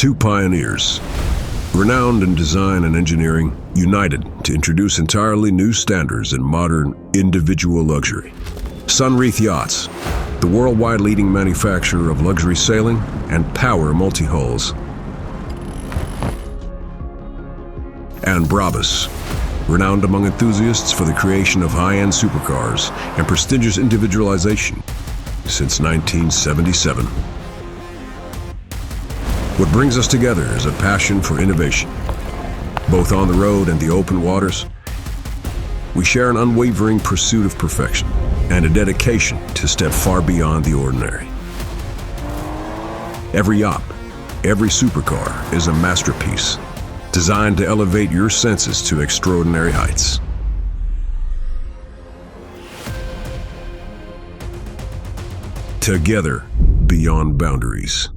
Two pioneers, renowned in design and engineering, united to introduce entirely new standards in modern individual luxury. Sunreef Yachts, the worldwide leading manufacturer of luxury sailing and power multi-hulls. And BRABUS, renowned among enthusiasts for the creation of high-end supercars and prestigious individualization since 1977. What brings us together is a passion for innovation. Both on the road and the open waters, we share an unwavering pursuit of perfection and a dedication to step far beyond the ordinary. Every yacht, every supercar is a masterpiece designed to elevate your senses to extraordinary heights. Together, beyond boundaries.